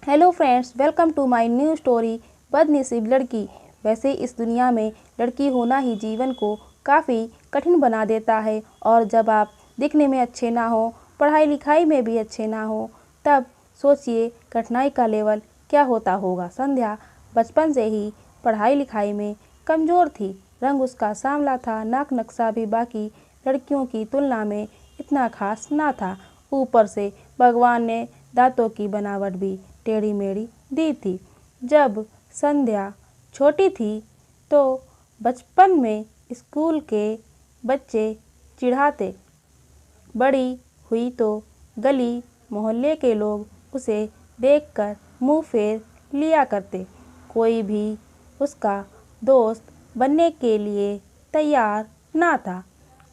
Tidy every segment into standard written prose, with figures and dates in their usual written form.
Hello friends, welcome to my new story बदनसीब लड़की। वैसे इस दुनिया में लड़की होना ही जीवन को काफ़ी कठिन बना देता है। और जब आप दिखने में अच्छे ना हो, पढ़ाई लिखाई में भी अच्छे ना हो, तब सोचिए कठिनाई का लेवल क्या होता होगा। संध्या बचपन से ही पढ़ाई लिखाई में कमज़ोर थी। रंग उसका सांवला था, नाक नक्शा भी बाकी लड़कियों की तुलना में इतना खास ना था। ऊपर से भगवान ने दांतों की बनावट भी टेढ़ी मेढ़ी दी थी। जब संध्या छोटी थी तो बचपन में स्कूल के बच्चे चिढ़ाते, बड़ी हुई तो गली मोहल्ले के लोग उसे देखकर मुंह फेर लिया करते। कोई भी उसका दोस्त बनने के लिए तैयार ना था।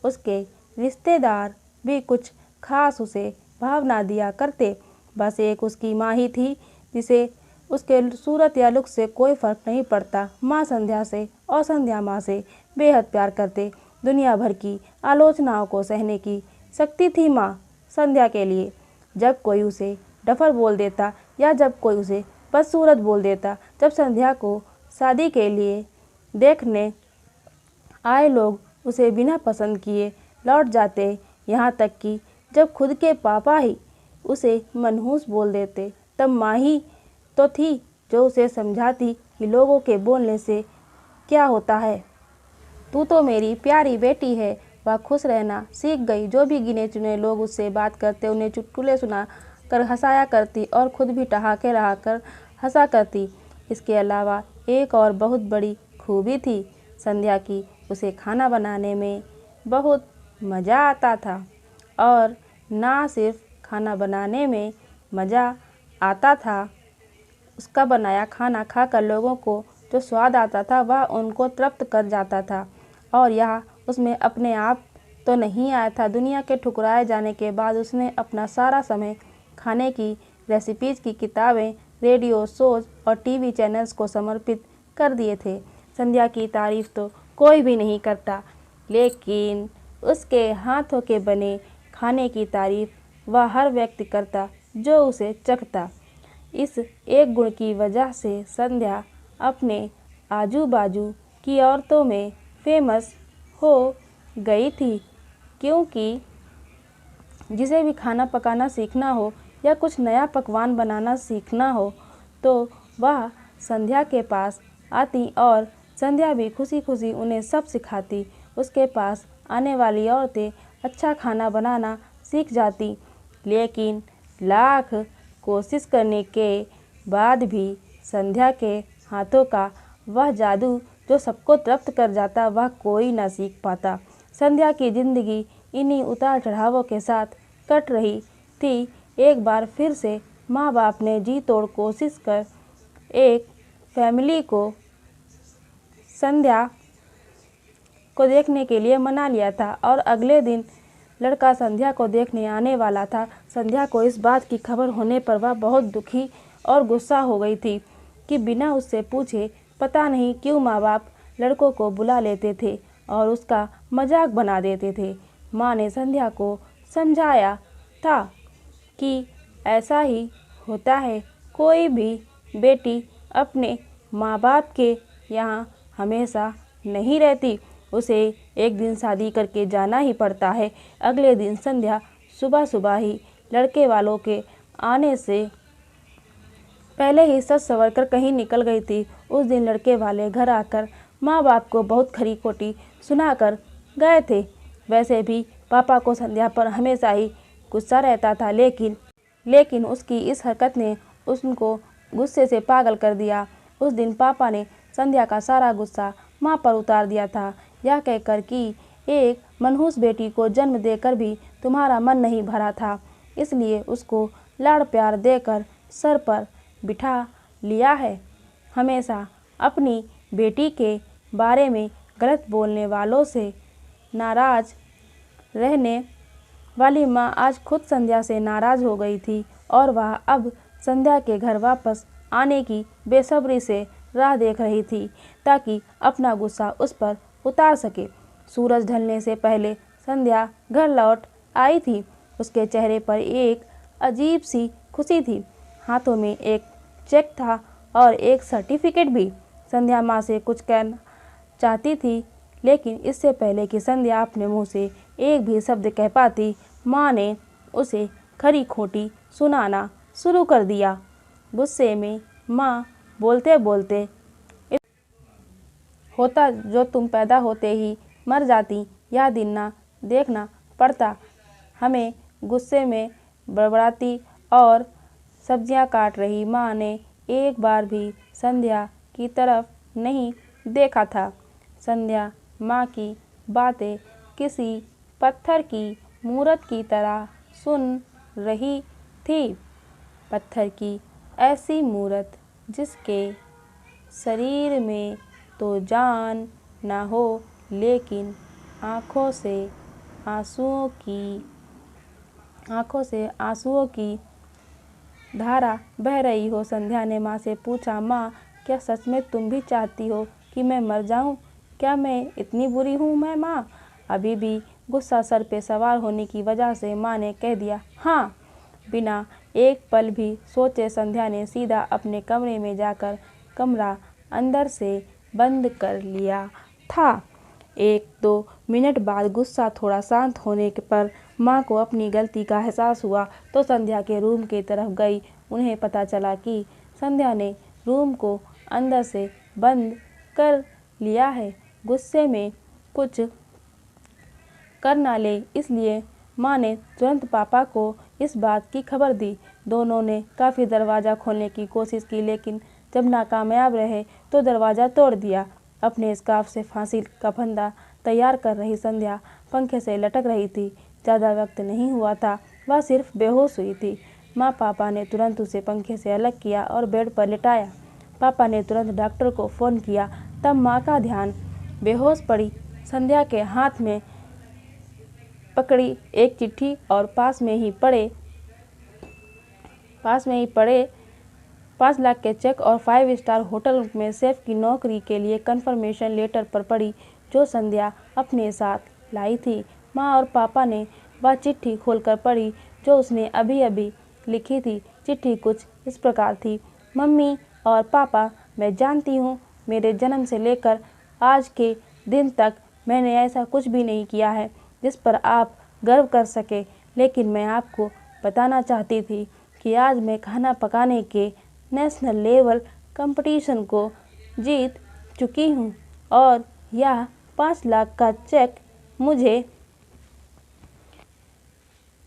उसके रिश्तेदार भी कुछ खास उसे भाव ना दिया करते। बस एक उसकी माँ ही थी जिसे उसके सूरत या लुक से कोई फ़र्क नहीं पड़ता। माँ संध्या से और संध्या माँ से बेहद प्यार करते। दुनिया भर की आलोचनाओं को सहने की शक्ति थी माँ संध्या के लिए। जब कोई उसे डफर बोल देता या जब कोई उसे बदसूरत बोल देता, जब संध्या को शादी के लिए देखने आए लोग उसे बिना पसंद किए लौट जाते, यहाँ तक कि जब खुद के पापा ही उसे मनहूस बोल देते, तब माँ ही तो थी जो उसे समझाती कि लोगों के बोलने से क्या होता है। तू तो मेरी प्यारी बेटी है। वह खुश रहना सीख गई। जो भी गिने चुने लोग उससे बात करते, उन्हें चुटकुले सुना कर हंसाया करती और खुद भी ठहाके रहा कर हंसा करती। इसके अलावा एक और बहुत बड़ी खूबी थी संध्या की, उसे खाना बनाने में बहुत मज़ा आता था। और ना सिर्फ खाना बनाने में मज़ा आता था, उसका बनाया खाना खाकर लोगों को जो स्वाद आता था वह उनको तृप्त कर जाता था। और यह उसमें अपने आप तो नहीं आया था। दुनिया के ठुकराए जाने के बाद उसने अपना सारा समय खाने की रेसिपीज़ की किताबें, रेडियो शोज़ और टीवी चैनल्स को समर्पित कर दिए थे। संध्या की तारीफ़ तो कोई भी नहीं करता, लेकिन उसके हाथों के बने खाने की तारीफ़ वह हर व्यक्ति करता जो उसे चखता। इस एक गुण की वजह से संध्या अपने आजू बाजू की औरतों में फेमस हो गई थी, क्योंकि जिसे भी खाना पकाना सीखना हो या कुछ नया पकवान बनाना सीखना हो तो वह संध्या के पास आती और संध्या भी खुशी खुशी उन्हें सब सिखाती। उसके पास आने वाली औरतें अच्छा खाना बनाना सीख जाती। लेकिन लाख कोशिश करने के बाद भी संध्या के हाथों का वह जादू जो सबको तृप्त कर जाता, वह कोई ना सीख पाता। संध्या की ज़िंदगी इन्हीं उतार चढ़ावों के साथ कट रही थी। एक बार फिर से माँ बाप ने जी तोड़ कोशिश कर एक फैमिली को संध्या को देखने के लिए मना लिया था और अगले दिन लड़का संध्या को देखने आने वाला था। संध्या को इस बात की खबर होने पर वह बहुत दुखी और गुस्सा हो गई थी कि बिना उससे पूछे पता नहीं क्यों माँ बाप लड़कों को बुला लेते थे और उसका मजाक बना देते थे। माँ ने संध्या को समझाया था कि ऐसा ही होता है, कोई भी बेटी अपने माँ बाप के यहाँ हमेशा नहीं रहती, उसे एक दिन शादी करके जाना ही पड़ता है। अगले दिन संध्या सुबह सुबह ही लड़के वालों के आने से पहले ही सज संवर कर कहीं निकल गई थी। उस दिन लड़के वाले घर आकर माँ बाप को बहुत खरी खोटी सुनाकर गए थे। वैसे भी पापा को संध्या पर हमेशा ही गुस्सा रहता था, लेकिन उसकी इस हरकत ने उसको गुस्से से पागल कर दिया। उस दिन पापा ने संध्या का सारा गुस्सा माँ पर उतार दिया था, यह कहकर कि एक मनहूस बेटी को जन्म देकर भी तुम्हारा मन नहीं भरा था, इसलिए उसको लाड़ प्यार देकर सर पर बिठा लिया है। हमेशा अपनी बेटी के बारे में गलत बोलने वालों से नाराज़ रहने वाली माँ आज खुद संध्या से नाराज़ हो गई थी और वह अब संध्या के घर वापस आने की बेसब्री से राह देख रही थी ताकि अपना गुस्सा उस पर उतार सके। सूरज ढलने से पहले संध्या घर लौट आई थी। उसके चेहरे पर एक अजीब सी खुशी थी। हाथों में एक चेक था और एक सर्टिफिकेट भी। संध्या माँ से कुछ कहना चाहती थी, लेकिन इससे पहले कि संध्या अपने मुंह से एक भी शब्द कह पाती, माँ ने उसे खरी खोटी सुनाना शुरू कर दिया। गुस्से में माँ बोलते बोलते, होता जो तुम पैदा होते ही मर जाती, यह दिन ना देखना पड़ता। हमें गुस्से में बड़बड़ाती और सब्जियां काट रही माँ ने एक बार भी संध्या की तरफ नहीं देखा था। संध्या माँ की बातें किसी पत्थर की मूरत की तरह सुन रही थी। पत्थर की ऐसी मूरत जिसके शरीर में तो जान ना हो, लेकिन आँखों से आंसुओं की धारा बह रही हो। संध्या ने माँ से पूछा, माँ क्या सच में तुम भी चाहती हो कि मैं मर जाऊँ? क्या मैं इतनी बुरी हूँ मैं माँ? अभी भी गुस्सा सर पे सवार होने की वजह से माँ ने कह दिया, हाँ। बिना एक पल भी सोचे संध्या ने सीधा अपने कमरे में जाकर कमरा अंदर से बंद कर लिया था। 1-2 मिनट बाद गुस्सा थोड़ा शांत होने पर माँ को अपनी गलती का एहसास हुआ तो संध्या के रूम की तरफ गई। उन्हें पता चला कि संध्या ने रूम को अंदर से बंद कर लिया है। गुस्से में कुछ कर ना ले, इसलिए माँ ने तुरंत पापा को इस बात की खबर दी। दोनों ने काफ़ी दरवाज़ा खोलने की कोशिश की, लेकिन जब नाकामयाब रहे तो दरवाज़ा तोड़ दिया। अपने स्कार्फ से फांसी का फंदा तैयार कर रही संध्या पंखे से लटक रही थी। ज़्यादा वक्त नहीं हुआ था, वह सिर्फ बेहोश हुई थी। माँ पापा ने तुरंत उसे पंखे से अलग किया और बेड पर लिटाया। पापा ने तुरंत डॉक्टर को फ़ोन किया। तब माँ का ध्यान बेहोश पड़ी संध्या के हाथ में पकड़ी एक चिट्ठी और पास में ही पड़े 5 लाख के चेक और 5 स्टार होटल में शेफ की नौकरी के लिए कंफर्मेशन लेटर पर पड़ी, जो संध्या अपने साथ लाई थी। माँ और पापा ने वह चिट्ठी खोलकर पढ़ी जो उसने अभी अभी लिखी थी। चिट्ठी कुछ इस प्रकार थी, मम्मी और पापा, मैं जानती हूँ मेरे जन्म से लेकर आज के दिन तक मैंने ऐसा कुछ भी नहीं किया है जिस पर आप गर्व कर सके, लेकिन मैं आपको बताना चाहती थी कि आज मैं खाना पकाने के नेशनल लेवल कंपटीशन को जीत चुकी हूँ और यह 5 लाख का चेक मुझे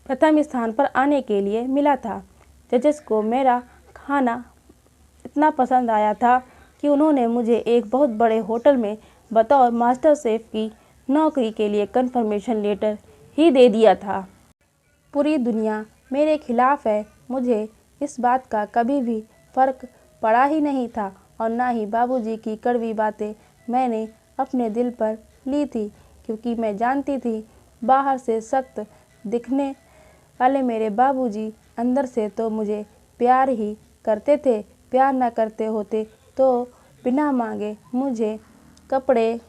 प्रथम स्थान पर आने के लिए मिला था। जजेस को मेरा खाना इतना पसंद आया था कि उन्होंने मुझे एक बहुत बड़े होटल में बतौर मास्टर शेफ की नौकरी के लिए कंफर्मेशन लेटर ही दे दिया था। पूरी दुनिया मेरे खिलाफ है, मुझे इस बात का कभी भी फर्क पड़ा ही नहीं था और ना ही बाबूजी की कड़वी बातें मैंने अपने दिल पर ली थी, क्योंकि मैं जानती थी बाहर से सख्त दिखने वाले मेरे बाबूजी अंदर से तो मुझे प्यार ही करते थे। प्यार ना करते होते तो बिना मांगे मुझे कपड़े,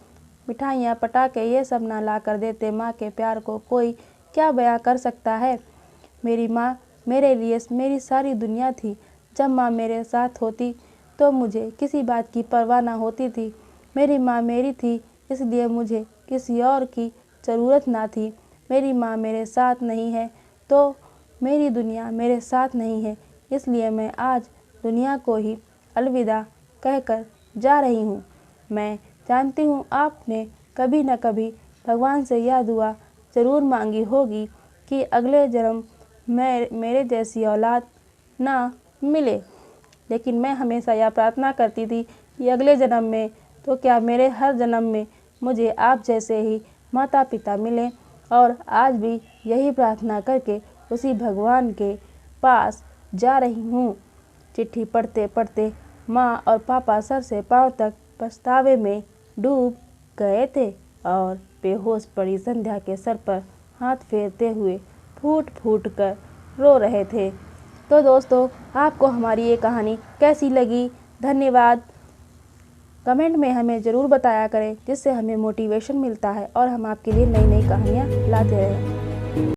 मिठाइयाँ, पटाखे ये सब ना ला कर देते। माँ के प्यार को कोई क्या बयां कर सकता है। मेरी माँ मेरे लिए मेरी सारी दुनिया थी। जब माँ मेरे साथ होती तो मुझे किसी बात की परवाह ना होती थी। मेरी माँ मेरी थी, इसलिए मुझे किसी और की ज़रूरत ना थी। मेरी माँ मेरे साथ नहीं है तो मेरी दुनिया मेरे साथ नहीं है, इसलिए मैं आज दुनिया को ही अलविदा कहकर जा रही हूँ। मैं जानती हूँ आपने कभी न कभी भगवान से यह दुआ ज़रूर मांगी होगी कि अगले जन्म मेरे जैसी औलाद ना मिले, लेकिन मैं हमेशा यह प्रार्थना करती थी कि अगले जन्म में तो क्या मेरे हर जन्म में मुझे आप जैसे ही माता पिता मिलें। और आज भी यही प्रार्थना करके उसी भगवान के पास जा रही हूँ। चिट्ठी पढ़ते पढ़ते माँ और पापा सर से पाँव तक पछतावे में डूब गए थे और बेहोश पड़ी संध्या के सर पर हाथ फेरते हुए फूट फूट कर रो रहे थे। तो दोस्तों, आपको हमारी ये कहानी कैसी लगी? धन्यवाद। कमेंट में हमें ज़रूर बताया करें, जिससे हमें मोटिवेशन मिलता है और हम आपके लिए नई नई कहानियाँ लाते रहें।